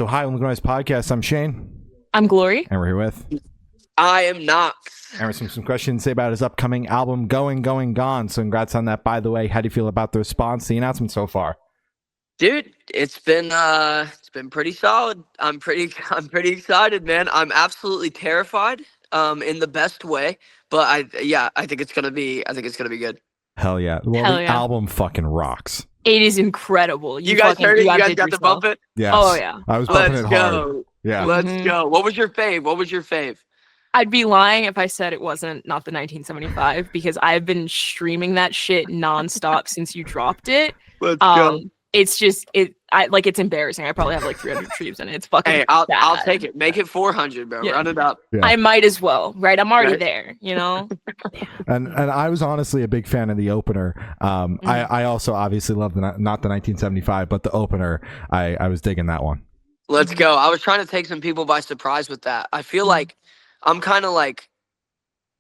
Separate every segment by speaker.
Speaker 1: So hi, on the Noise Podcast. I'm Shane.
Speaker 2: I'm Glory.
Speaker 1: And we're here with...
Speaker 3: I am Knox.
Speaker 1: And we're some questions to say about his upcoming album, Going, Gone. So congrats on that, by the way. How do you feel about the response, the announcement so far?
Speaker 3: Dude, it's been pretty solid. I'm pretty excited, man. I'm absolutely terrified, in the best way. But I think it's gonna be good.
Speaker 1: Hell yeah. Well,
Speaker 2: Hell
Speaker 1: the
Speaker 2: yeah.
Speaker 1: album fucking rocks.
Speaker 2: It is incredible.
Speaker 3: You guys heard it? You guys got to bump it?
Speaker 1: Yes.
Speaker 2: Oh, yeah.
Speaker 1: I was bumping
Speaker 3: Let's
Speaker 1: it hard.
Speaker 3: go.
Speaker 1: Yeah.
Speaker 3: Let's go. What was your fave?
Speaker 2: I'd be lying if I said it wasn't not the 1975 because I've been streaming that shit nonstop since you dropped it.
Speaker 3: Let's go.
Speaker 2: It's just it's embarrassing. I probably have like 300 streams in it. It's fucking
Speaker 3: Hey, I'll
Speaker 2: bad.
Speaker 3: take it. Make it 400, bro.
Speaker 2: Yeah.
Speaker 3: Run it up.
Speaker 1: Yeah.
Speaker 2: I might as well, right? I'm already
Speaker 3: Right.
Speaker 2: there, you know?
Speaker 1: And I was honestly a big fan of the opener. I also obviously love not the 1975, but the opener. I was digging that one.
Speaker 3: Let's go. I was trying to take some people by surprise with that. I feel like I'm kind of like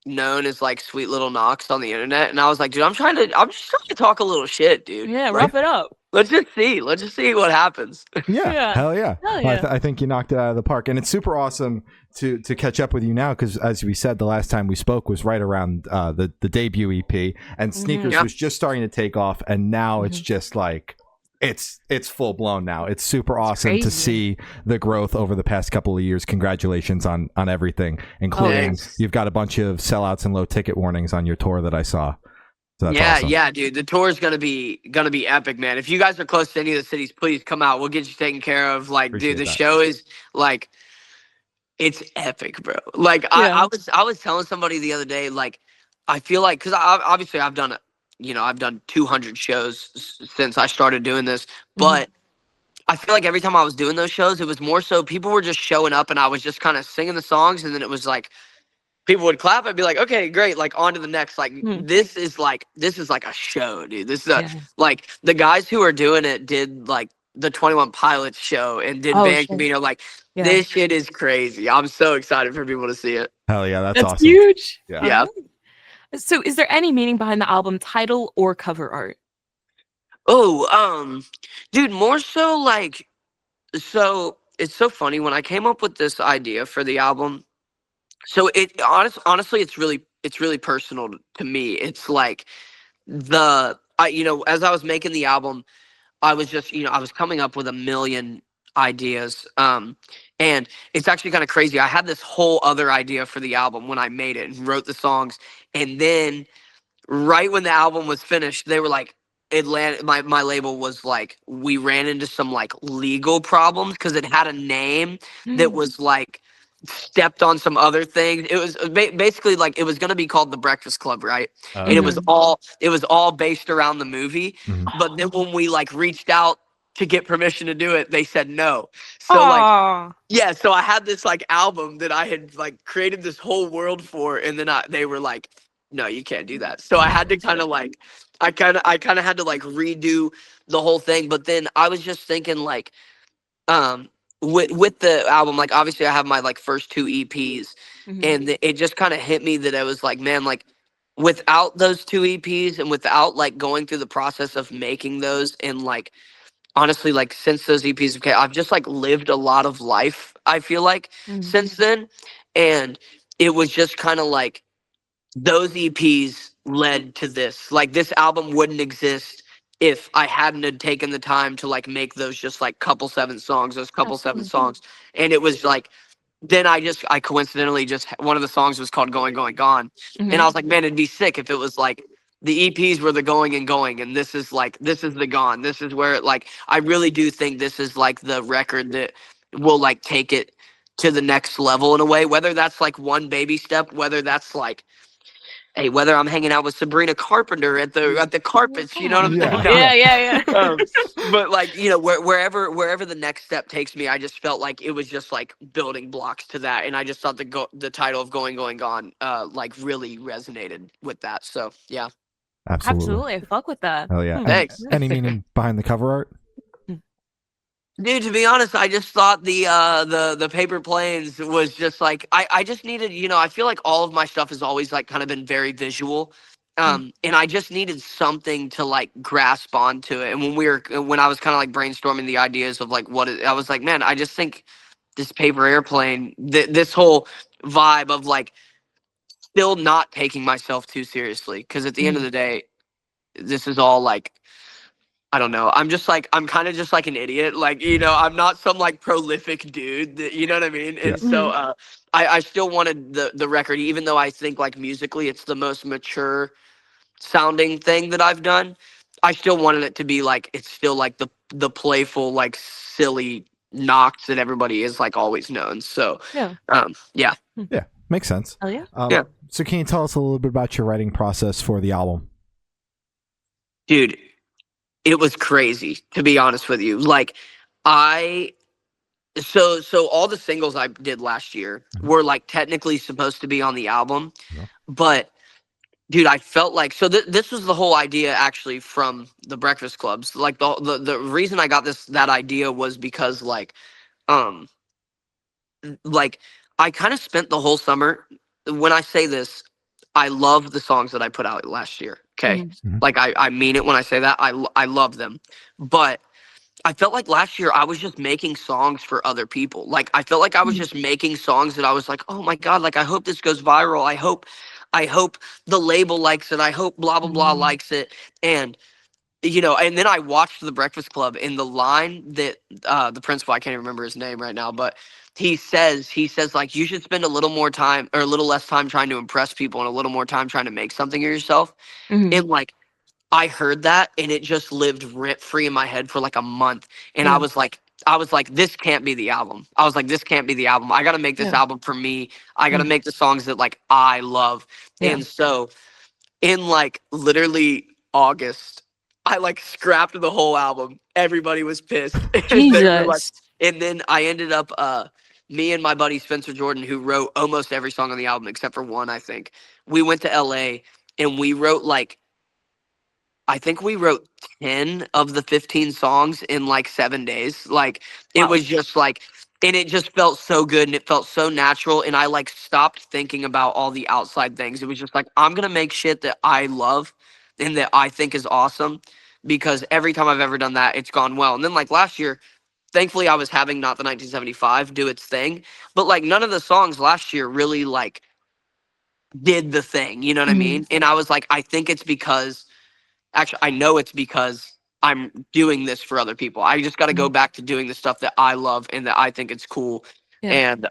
Speaker 3: known as like sweet little Knox on the internet, and I was like, dude, I'm just trying to talk a little shit, dude.
Speaker 2: Yeah,
Speaker 3: Like,
Speaker 2: rough it up.
Speaker 3: Let's just see what happens.
Speaker 1: Yeah,
Speaker 2: Yeah.
Speaker 1: hell yeah.
Speaker 2: Hell
Speaker 1: Well,
Speaker 2: yeah.
Speaker 1: I think you knocked it out of the park, and it's super awesome to catch up with you now because, as we said, the last time we spoke was right around the debut EP, and Sneakers
Speaker 3: Yeah.
Speaker 1: was just starting to take off, and now it's just like it's full blown now. It's super awesome to
Speaker 2: crazy.
Speaker 1: see the growth over the past couple of years. Congratulations on everything, including
Speaker 3: Thanks.
Speaker 1: you've got a bunch of sellouts and low ticket warnings on your tour that I saw. So that's
Speaker 3: Yeah,
Speaker 1: awesome.
Speaker 3: yeah, dude. The tour is gonna be epic, man. If you guys are close to any of the cities, please come out. We'll get you taken care of. Like,
Speaker 1: Appreciate
Speaker 3: dude, the
Speaker 1: that.
Speaker 3: show is like, it's epic, bro. Like,
Speaker 2: Yeah.
Speaker 3: I was telling somebody the other day, like, I feel like because obviously I've done 200 shows since I started doing this, but I feel like every time I was doing those shows, it was more so people were just showing up and I was just kind of singing the songs, and then it was like people would clap. I'd be like, okay, great. Like on to the next. Like this is like a show, dude. This is like the guys who are doing it did like the 21 Pilots show and did
Speaker 2: Oh,
Speaker 3: Van
Speaker 2: shit.
Speaker 3: Camino. Like
Speaker 2: Yeah.
Speaker 3: this shit is crazy. I'm so excited for people to see it.
Speaker 1: Hell yeah, that's
Speaker 2: That's
Speaker 1: awesome.
Speaker 2: huge.
Speaker 1: Yeah.
Speaker 3: Yeah.
Speaker 2: So is there any meaning behind the album title or cover art?
Speaker 3: Oh, dude, more so like, so it's so funny when I came up with this idea for the album. So honestly, it's really personal to me. It's like as I was making the album, I was just, I was coming up with a million ideas. And it's actually kind of crazy. I had this whole other idea for the album when I made it and wrote the songs. And then right when the album was finished, they were like, it landed, my label was like, we ran into some like legal problems because it had a name that was like stepped on some other things. It was basically like it was going to be called The Breakfast Club, right? And it was all based around the movie. But then when we like reached out to get permission to do it, they said no. So
Speaker 2: Aw.
Speaker 3: so I had this like album that I had like created this whole world for, and then they were like, no, you can't do that. So I had to kind of like I kind of had to like redo the whole thing. But then I was just thinking like with the album, like obviously I have my like first two EPs, and it just kind of hit me that I was like, man, like without those two EPs and without like going through the process of making those, and like honestly, like since those EPs, okay, I've just like lived a lot of life, I feel like, since then. And it was just kind of like those EPs led to this. Like this album wouldn't exist if I hadn't had taken the time to like make those just like seven songs. And it was like, then I coincidentally just, one of the songs was called Going, Gone. And I was like, man, it'd be sick if it was like the EPs were the going, and this is the gone. This is where it like, I really do think this is like the record that will like take it to the next level in a way, whether that's like one baby step, whether that's like, hey, whether I'm hanging out with Sabrina Carpenter at the Carpets, you know what I'm saying?
Speaker 2: Yeah.
Speaker 3: But like, wherever the next step takes me, I just felt like it was just like building blocks to that, and I just thought the title of Going, Gone, like really resonated with that. So yeah,
Speaker 1: Absolutely.
Speaker 2: I fuck with that.
Speaker 1: Hell yeah.
Speaker 3: Thanks.
Speaker 1: Any meaning behind the cover art?
Speaker 3: dude. To be honest, I just thought the Paper Planes was just like I just needed, I feel like all of my stuff has always like kind of been very visual. And I just needed something to like grasp onto it. And when I was kind of like brainstorming the ideas of like I was like, man, I just think this paper airplane, this whole vibe of like still not taking myself too seriously. Cause at the end of the day, this is all like, I don't know. I'm kind of just like an idiot. Like, I'm not some like prolific dude, you know what I mean? And so I still wanted the record, even though I think like musically it's the most mature sounding thing that I've done. I still wanted it to be like, it's still like the playful, like silly Knox that everybody is like always known. So,
Speaker 2: Yeah.
Speaker 3: Yeah.
Speaker 1: Yeah, makes sense.
Speaker 2: Oh yeah.
Speaker 3: Yeah.
Speaker 1: So can you tell us a little bit about your writing process for the album?
Speaker 3: Dude, it was crazy, to be honest with you. Like, so all the singles I did last year were like technically supposed to be on the album, but dude, I felt like this was the whole idea actually from the Breakfast Clubs. Like the reason I got that idea was because like I kind of spent the whole summer. When I say this, I love the songs that I put out last year. Okay. Like I mean it when I say that. I love them. But I felt like last year I was just making songs for other people. Like I felt like I was just making songs that I was like, oh my God, like I hope this goes viral. I hope the label likes it. I hope blah blah blah likes it. And and then I watched The Breakfast Club, and the line that the principal, I can't even remember his name right now, but he says like, you should spend a little more time or a little less time trying to impress people and a little more time trying to make something of yourself. And like I heard that, and it just lived rent free in my head for like a month. And I was like, this can't be the album. I was like, this can't be the album. I got to make this album for me. I got to make the songs that like I love. And so in like literally August, I like scrapped the whole album. Everybody was pissed.
Speaker 2: Jesus.
Speaker 3: And then I ended up, me and my buddy Spencer Jordan, who wrote almost every song on the album except for one, I think. We went to LA and we wrote like, I think we wrote 10 of the 15 songs in like 7 days. Like it was just like, and it just felt so good and it felt so natural. And I like stopped thinking about all the outside things. It was just like, I'm going to make shit that I love and that I think is awesome, because every time I've ever done that, it's gone well. And then like last year, thankfully I was having Not the 1975 do its thing, but like none of the songs last year really like did the thing, you know what I mean? And I was like, I think it's because, actually, I know it's because I'm doing this for other people. I just got to go back to doing the stuff that I love and that I think it's cool.
Speaker 2: Yeah.
Speaker 3: And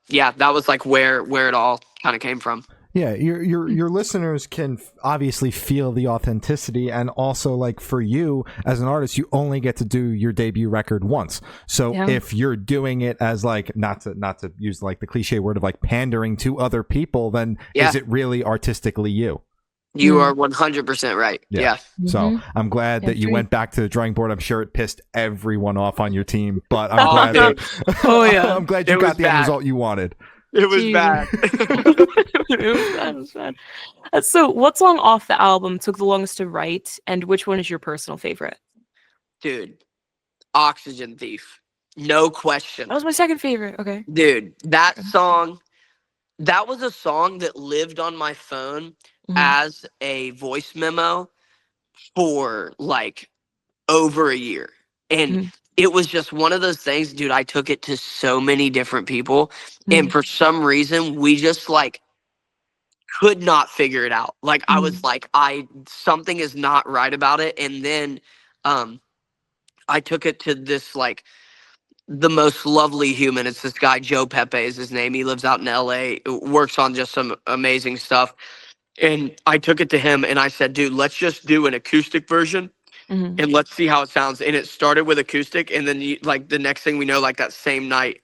Speaker 3: that was like where it all kind of came from.
Speaker 1: Yeah, your listeners can obviously feel the authenticity, and also like for you as an artist, you only get to do your debut record once. So if you're doing it as like not to use like the cliche word of like pandering to other people, then is it really artistically you?
Speaker 3: You are 100% right. Yeah.
Speaker 1: So I'm glad that you went back to the drawing board. I'm sure it pissed everyone off on your team, but I'm glad. I'm glad you got the end result you wanted.
Speaker 3: It was bad.
Speaker 2: It was bad. So what song off the album took the longest to write, and which one is your personal favorite?
Speaker 3: Dude, Oxygen Thief. No question.
Speaker 2: That was my second favorite. Okay.
Speaker 3: Dude, that song, that was a song that lived on my phone as a voice memo for like over a year. And it was just one of those things, dude. I took it to so many different people, and for some reason we just like could not figure it out. Like I was like, something is not right about it. And then I took it to this like the most lovely human. It's this guy, Joe Pepe is his name. He lives out in LA, works on just some amazing stuff. And I took it to him and I said, dude, let's just do an acoustic version and let's see how it sounds. And it started with acoustic. And then like the next thing we know, like that same night,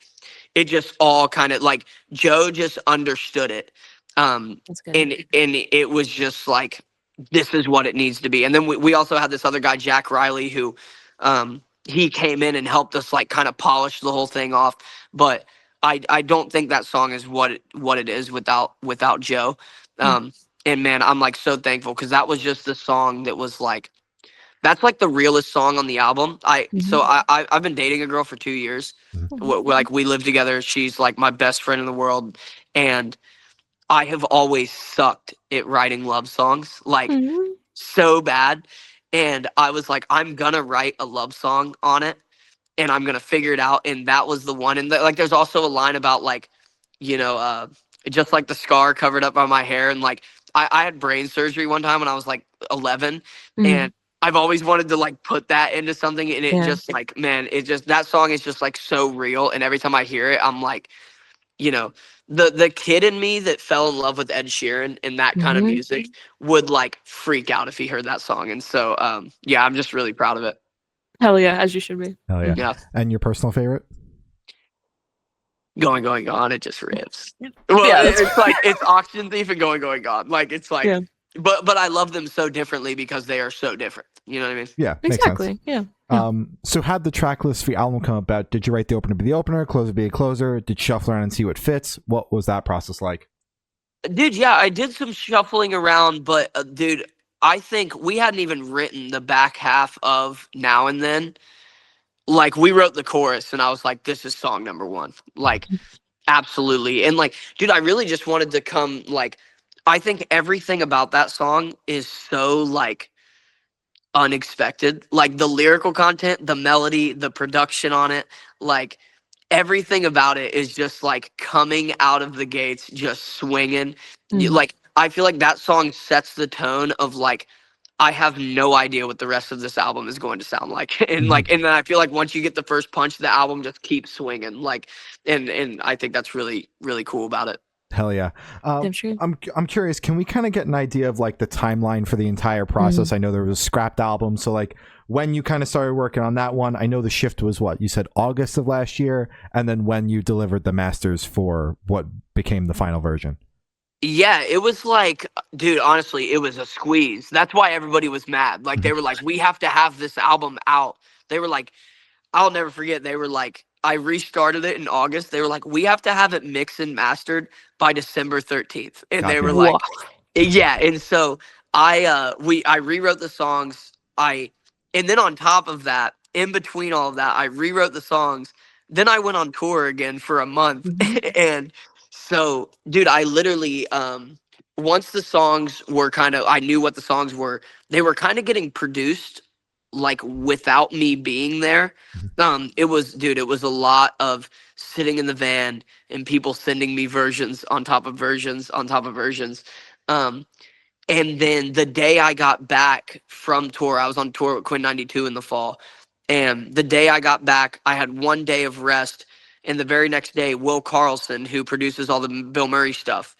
Speaker 3: it just all kind of like Joe just understood it.
Speaker 2: That's good.
Speaker 3: And it was just like, this is what it needs to be. And then we also had this other guy, Jack Riley, who he came in and helped us like kind of polish the whole thing off. But I don't think that song is what it is without Joe. And man, I'm like so thankful, because that was just the song that was like, that's like the realest song on the album. So I've been dating a girl for 2 years. Like we live together. She's like my best friend in the world. And I have always sucked at writing love songs, like
Speaker 2: Mhm.
Speaker 3: so bad. And I was like, I'm gonna write a love song on it and I'm gonna figure it out. And that was the one. And like, there's also a line about like, you know, just like the scar covered up by my hair. And like, I had brain surgery one time when I was like 11, and I've always wanted to like put that into something. And it just like, man, it just, that song is just like so real. And every time I hear it, I'm like, you know, the kid in me that fell in love with Ed Sheeran and that kind of music would like freak out if he heard that song. And so, yeah, I'm just really proud of it.
Speaker 2: Hell yeah, as you should be.
Speaker 1: Hell yeah.
Speaker 3: Yeah.
Speaker 1: And your personal favorite?
Speaker 3: Going, Gone, it just rips. Well,
Speaker 2: Yeah,
Speaker 3: it's like, it's Auction Thief and Going, Gone. Like, it's like,
Speaker 2: Yeah.
Speaker 3: but I love them so differently because they are so different. You know what I mean?
Speaker 1: Yeah, makes
Speaker 2: exactly.
Speaker 1: sense.
Speaker 2: Yeah.
Speaker 1: So how'd the track list for your album come about? Did you write the opener be the opener, closer be a closer? Did you shuffle around and see what fits? What was that process like?
Speaker 3: Dude, yeah, I did some shuffling around, but dude, I think we hadn't even written the back half of Now and Then. Like, we wrote the chorus and I was like, this is song number one. Like, absolutely. And like, dude, I really just wanted to come, like, I think everything about that song is so like unexpected. Like the lyrical content, the melody, the production on it, like everything about it is just like coming out of the gates, just swinging. Like, I feel like that song sets the tone of like, I have no idea what the rest of this album is going to sound like. And like, and then I feel like once you get the first punch, the album just keeps swinging. Like, and I think that's really, really cool about it.
Speaker 1: Hell yeah. I'm curious, can we kind of get an idea of like the timeline for the entire process? I know there was a scrapped album, so like when you kind of started working on that one, I know the shift was what you said, August of last year, and then when you delivered the masters for what became the final version.
Speaker 3: Yeah, it was like, dude, honestly, it was a squeeze. That's why everybody was mad. Like, they were like, we have to have this album out. They were like, I'll never forget. They were like, I restarted it in August. They were like, we have to have it mixed and mastered by December 13th. And they were like, yeah. And so I rewrote the songs. And then on top of that, in between all of that, I rewrote the songs. Then I went on tour again for a month. And so, dude, I literally, once the songs were I knew what the songs were, they were kind of getting produced like without me being there. It was a lot of sitting in the van and people sending me versions on top of versions on top of versions. And then the day I got back from tour, I was on tour with Quinn 92 in the fall. And the day I got back, I had 1 day of rest. And the very next day, Will Carlson, who produces all the Bill Murray stuff,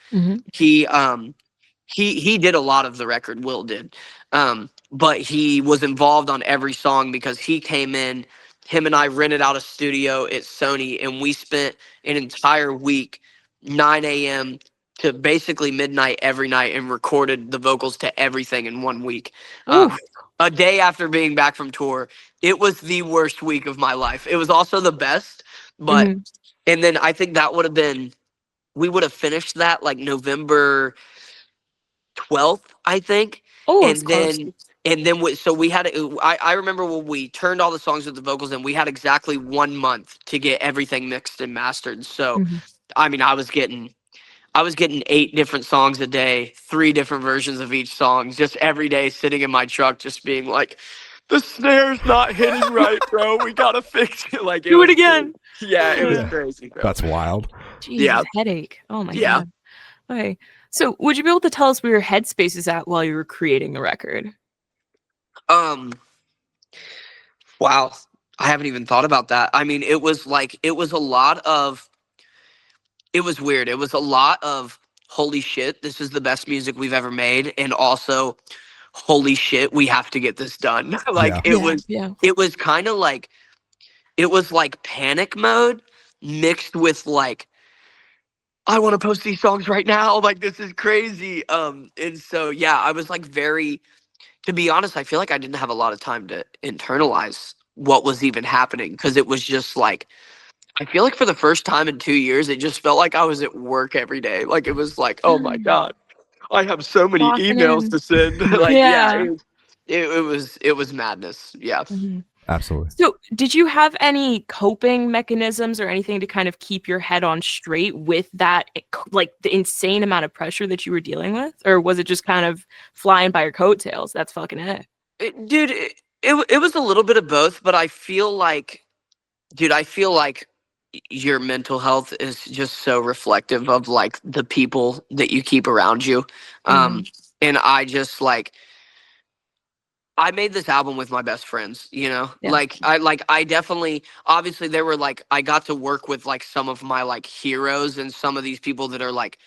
Speaker 3: he did a lot of the record. Will did, but he was involved on every song because he came in. Him and I rented out a studio at Sony, and we spent an entire week, 9 a.m. to basically midnight every night, and recorded the vocals to everything in 1 week. A day after being back from tour, it was the worst week of my life. It was also the best, but and then I think that would have been, we would have finished that like November 12th, I think. So we had, I remember when we turned all the songs with the vocals and we had exactly 1 month to get everything mixed and mastered. So, I mean, I was getting 8 different songs a day, 3 different versions of each song, just every day sitting in my truck, just being like, the snare's not hitting right, bro. We gotta fix it. Like,
Speaker 2: do it again.
Speaker 3: Crazy. Yeah, it was crazy, bro.
Speaker 1: That's wild.
Speaker 2: Jesus, headache. Oh my god. Okay. So would you be able to tell us where your headspace is at while you were creating the record?
Speaker 3: Wow. I haven't even thought about that. I mean, it was weird. It was a lot of, holy shit, this is the best music we've ever made. And also, holy shit, we have to get this done. It was kind of like, it was like panic mode mixed with like, I want to post these songs right now. Like, this is crazy. And so, yeah, I was like to be honest, I feel like I didn't have a lot of time to internalize what was even happening. Cause it was just like, I feel like for the first time in 2 years, it just felt like I was at work every day. Like, it was like, oh my God, I have so many emails to send. Like, it was madness. Yeah.
Speaker 1: Absolutely.
Speaker 2: So did you have any coping mechanisms or anything to kind of keep your head on straight with that, like the insane amount of pressure that you were dealing with? Or was it just kind of flying by your coattails? That's fucking it.
Speaker 3: Dude, it was a little bit of both, but I feel like, dude, your mental health is just so reflective of like the people that you keep around you. And I just like, I made this album with my best friends, you know,
Speaker 2: Yeah.
Speaker 3: I definitely, obviously there were like, I got to work with like some of my like heroes and some of these people that are like,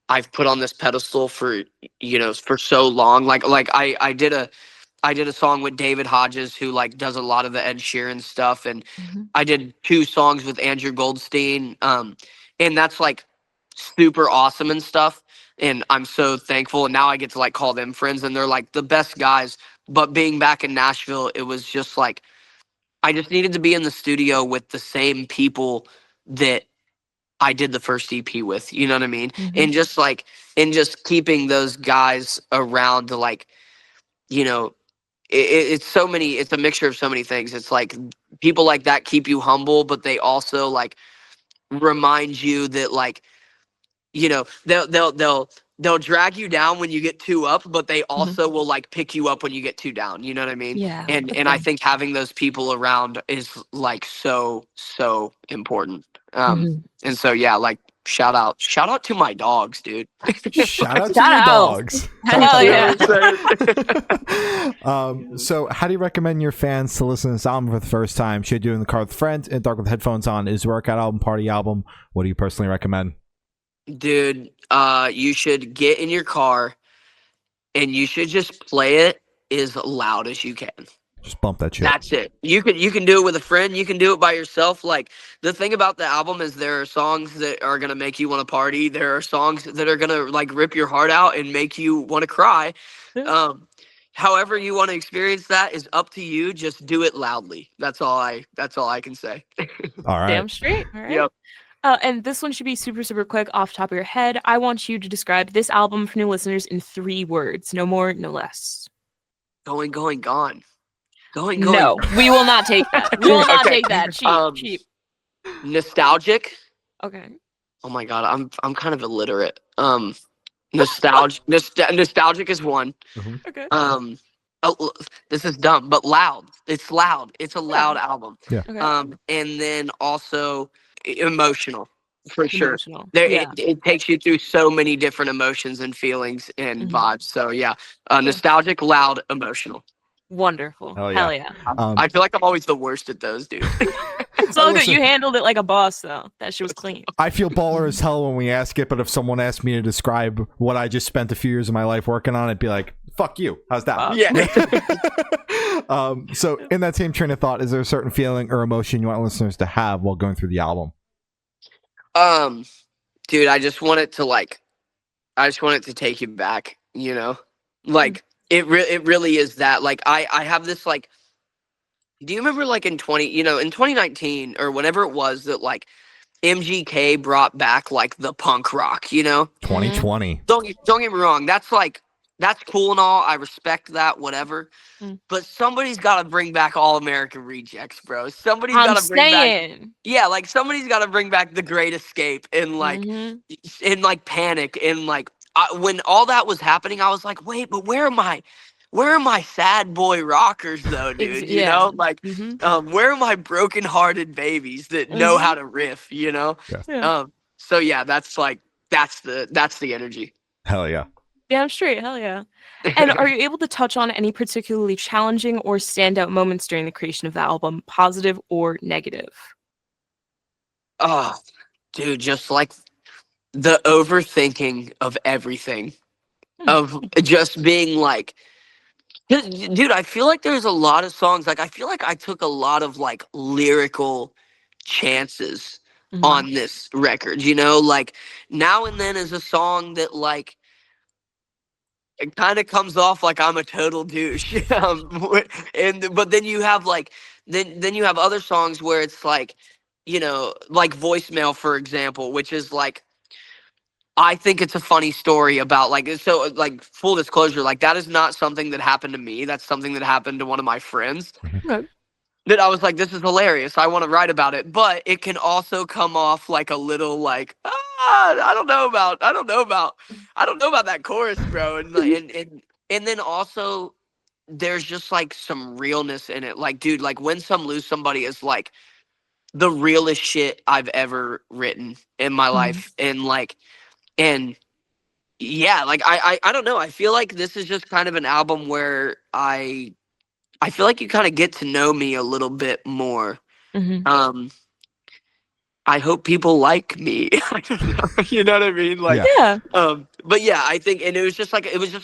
Speaker 3: I've put on this pedestal for, you know, for so long. I did a song with David Hodges, who like does a lot of the Ed Sheeran stuff, and I did 2 songs with Andrew Goldstein, and that's like super awesome and stuff. And I'm so thankful. And now I get to like call them friends, and they're like the best guys. But being back in Nashville, it was just like I just needed to be in the studio with the same people that I did the first EP with. You know what I mean? And just keeping those guys around to like, you know, it's so many, it's a mixture of so many things. It's like people like that keep you humble, but they also like remind you that like, you know, they'll drag you down when you get too up, but they also will like pick you up when you get too down. You know what I mean?
Speaker 2: Yeah.
Speaker 3: And I think having those people around is like so important. And so yeah, like shout out to my dogs, dude.
Speaker 1: Shout out to
Speaker 2: Shout
Speaker 1: your
Speaker 2: out.
Speaker 1: dogs.
Speaker 2: Hell yeah.
Speaker 1: So how do you recommend your fans to listen to this album for the first time? Should you do it in the car with friends, in the dark with headphones on? Is workout album, party album? What do you personally recommend?
Speaker 3: Dude, you should get in your car and you should just play it as loud as you can.
Speaker 1: Just bump that shit.
Speaker 3: That's it. You can do it with a friend. You can do it by yourself. Like the thing about the album is there are songs that are gonna make you want to party. There are songs that are gonna like rip your heart out and make you want to cry. However you want to experience that is up to you. Just do it loudly. That's all I can say.
Speaker 1: All right.
Speaker 2: Damn straight. All right.
Speaker 3: Yep.
Speaker 2: And this one should be super, super quick off the top of your head. I want you to describe this album for new listeners in 3 words. No more, no less.
Speaker 3: Going, gone. Going.
Speaker 2: No, we will not take that. We will not take that. Cheap.
Speaker 3: Nostalgic.
Speaker 2: Okay.
Speaker 3: Oh my god, I'm kind of illiterate. Nostalgic is one.
Speaker 2: Okay.
Speaker 3: This is dumb, but loud. It's loud. It's a loud album.
Speaker 1: Yeah.
Speaker 2: Okay.
Speaker 3: And then also emotional, for sure.
Speaker 2: Emotional.
Speaker 3: There,
Speaker 2: Yeah.
Speaker 3: it takes you through so many different emotions and feelings and vibes. So yeah, nostalgic, loud, emotional.
Speaker 2: Wonderful.
Speaker 1: Hell yeah.
Speaker 3: I feel like I'm always the worst at those, dude.
Speaker 2: It's all good. You handled it like a boss, though. That shit was clean.
Speaker 1: I feel baller as hell when we ask it, but if someone asked me to describe what I just spent a few years of my life working on, I'd be like, fuck you. How's that?
Speaker 3: Yeah.
Speaker 1: So in that same train of thought, is there a certain feeling or emotion you want listeners to have while going through the album?
Speaker 3: Dude, I just want it to take you back, you know? Like, it really is that. Like, I have this, like, do you remember, like, in 2019 or whenever it was that, like, MGK brought back, like, the punk rock, you know?
Speaker 1: 2020.
Speaker 3: Don't get me wrong. That's cool and all. I respect that, whatever. But somebody's got to bring back All American Rejects, bro. Somebody's got to bring back. Yeah, like, somebody's got to bring back The Great Escape and, like, Panic and, like, when all that was happening, I was like, wait, but where are my sad boy rockers though, dude? You know, like, where are my broken-hearted babies that know how to riff? You know.
Speaker 1: Yeah.
Speaker 3: So yeah, that's the energy.
Speaker 1: Hell yeah.
Speaker 2: Damn straight. Hell yeah. And are you able to touch on any particularly challenging or standout moments during the creation of the album, positive or negative?
Speaker 3: Oh, dude, just like the overthinking of everything, of just being like, dude, I feel like there's a lot of songs, like I feel like I took a lot of like lyrical chances on this record, you know, like Now and Then is a song that like it kind of comes off like I'm a total douche. But then you have like then you have other songs where it's like, you know, like Voicemail, for example, which is like I think it's a funny story about like, so like full disclosure, like that is not something that happened to me. That's something that happened to one of my friends.
Speaker 2: Okay.
Speaker 3: That I was like, this is hilarious. I want to write about it, but it can also come off like a little like, I don't know about that chorus, bro. And then also there's just like some realness in it. Like, dude, like When Some Lose Somebody is like the realest shit I've ever written in my life. And yeah, like I don't know. I feel like this is just kind of an album where I feel like you kind of get to know me a little bit more.
Speaker 2: Mm-hmm.
Speaker 3: I hope people like me. I don't know. You know what I mean? Like,
Speaker 2: Yeah.
Speaker 3: but yeah, I think, and it was just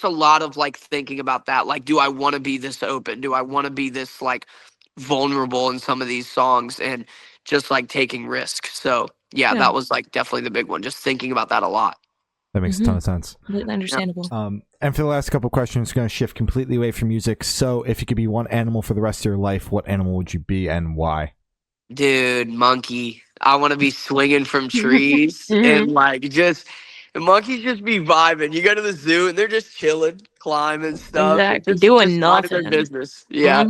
Speaker 3: a lot of like thinking about that. Like, do I want to be this open? Do I want to be this like vulnerable in some of these songs and just like taking risks? So yeah, that was like definitely the big one. Just thinking about that a lot.
Speaker 1: That makes a ton of sense.
Speaker 2: Completely understandable.
Speaker 1: And for the last couple of questions, going to shift completely away from music. So, if you could be one animal for the rest of your life, what animal would you be and why?
Speaker 3: Dude, monkey. I want to be swinging from trees and like just monkeys just be vibing. You go to the zoo and they're just chilling, climbing stuff,
Speaker 2: Exactly.
Speaker 3: just
Speaker 2: Doing
Speaker 3: minding
Speaker 2: nothing.
Speaker 3: their business. Yeah,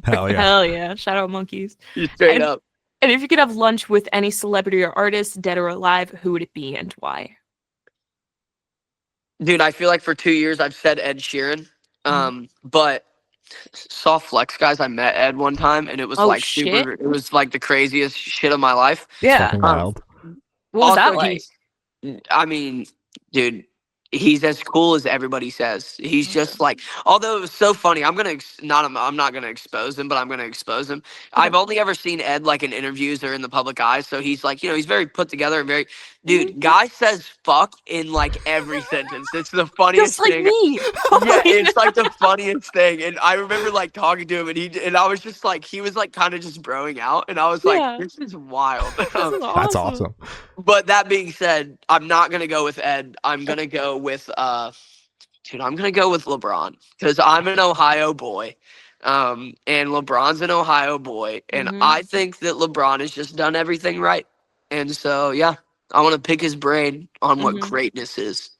Speaker 1: Hell yeah.
Speaker 2: Hell yeah. Shout out monkeys.
Speaker 3: Straight up.
Speaker 2: And if you could have lunch with any celebrity or artist, dead or alive, who would it be and why?
Speaker 3: Dude, I feel like for 2 years I've said Ed Sheeran. But soft flex guys, I met Ed one time and it was super, it was like the craziest shit of my life.
Speaker 2: Yeah.
Speaker 1: Wild.
Speaker 2: What was that like?
Speaker 3: I mean, dude, he's as cool as everybody says. He's just like, although it was so funny, I'm not gonna expose him, but I'm gonna expose him. I've only ever seen Ed like in interviews or in the public eye, so he's like, he's very put together and very, dude. Guy says fuck in like every sentence. It's the funniest thing.
Speaker 2: Me.
Speaker 3: Yeah, it's like the funniest thing. And I remember like talking to him, and I was just like, he was like kind of just broing out, and I was like, this is wild.
Speaker 1: That's awesome.
Speaker 3: But that being said, I'm not gonna go with Ed. I'm gonna go with I'm gonna go with LeBron because I'm an Ohio boy. And LeBron's an Ohio boy, and I think that LeBron has just done everything right. And so yeah, I want to pick his brain on what greatness is.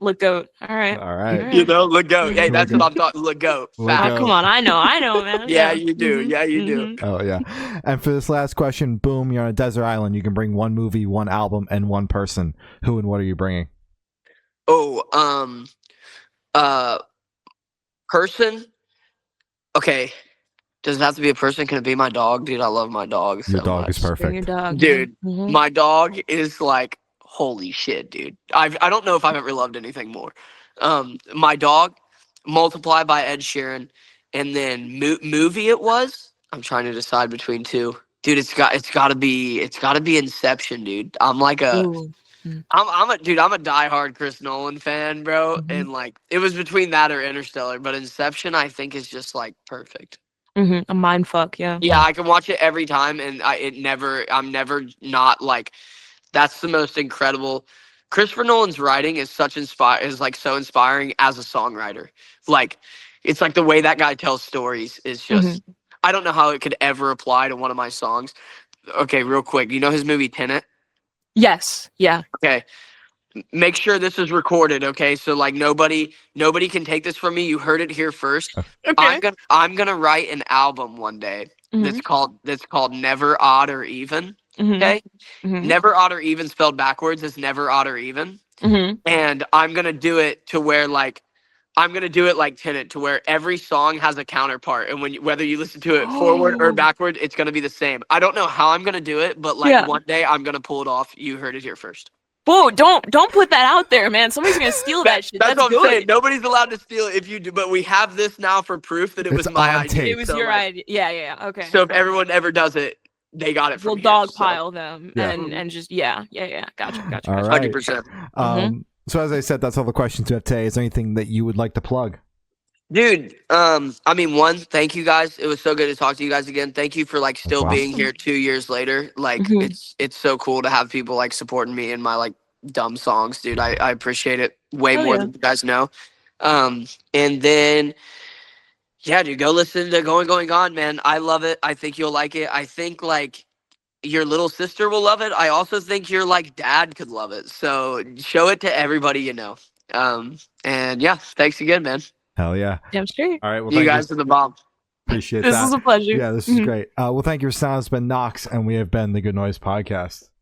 Speaker 2: Look goat. All right.
Speaker 3: Look goat. Hey, that's what I'm talking. Look goat.
Speaker 2: Come on, I know, man.
Speaker 3: Yeah, you do. Yeah, you do.
Speaker 1: Oh yeah. And for this last question, boom, you're on a desert island. You can bring one movie, one album, and one person. Who and what are you bringing?
Speaker 3: Person. Okay. Does it have to be a person? Can it be my dog? Dude, I love my dog so much.
Speaker 1: Your dog is perfect.
Speaker 2: Your dog,
Speaker 3: dude, my dog is like, holy shit, dude. I don't know if I've ever loved anything more. My dog, multiplied by Ed Sheeran, and then movie it was. I'm trying to decide between two. Dude, it's gotta be Inception, dude. I'm like I'm a diehard Chris Nolan fan, bro. And like it was between that or Interstellar, but Inception I think is just like perfect.
Speaker 2: A mind fuck, yeah.
Speaker 3: Yeah, I can watch it every time, and I'm never not like. That's the most incredible. Christopher Nolan's writing is so inspiring as a songwriter. Like, it's like the way that guy tells stories is just. I don't know how it could ever apply to one of my songs. Okay, real quick, you know his movie Tenet?
Speaker 2: Yes. Yeah.
Speaker 3: Okay. Make sure this is recorded, okay? So like nobody can take this from me. You heard it here first.
Speaker 2: Okay.
Speaker 3: I'm gonna write an album one day that's called Never Odd or Even. Okay? Never Odd or Even spelled backwards is Never Odd or Even. And I'm gonna do it to where like Tenet, to where every song has a counterpart, and whether you listen to it forward or backward, it's gonna be the same. I don't know how I'm gonna do it, but like one day I'm gonna pull it off. You heard it here first.
Speaker 2: Whoa, don't put that out there, man. Somebody's gonna steal that shit.
Speaker 3: That's what I'm saying. Nobody's allowed to steal it if you do, but we have this now for proof that it was my idea.
Speaker 2: It was your idea. Yeah, okay.
Speaker 3: So if everyone ever does it, they got it from
Speaker 2: we'll dogpile them and just Gotcha.
Speaker 1: All right.
Speaker 3: 100%.
Speaker 1: So as I said, that's all the questions we have today. Is there anything that you would like to plug?
Speaker 3: Dude, thank you guys. It was so good to talk to you guys again. Thank you for like still being here 2 years later. Like it's so cool to have people like supporting me in my like dumb songs, dude. I appreciate it way more than you guys know. And then dude, go listen to Going On, man. I love it. I think you'll like it. I think like your little sister will love it. I also think your like dad could love it. So show it to everybody you know. And yeah, thanks again, man.
Speaker 1: Hell yeah.
Speaker 2: Damn straight.
Speaker 1: All right. Well,
Speaker 3: You
Speaker 1: thank
Speaker 3: guys are the bomb.
Speaker 1: Appreciate
Speaker 2: This
Speaker 1: that.
Speaker 2: is a pleasure.
Speaker 1: Yeah, this is great. Well, thank you for sounding. It's been Knox, and we have been the Good Noise Podcast.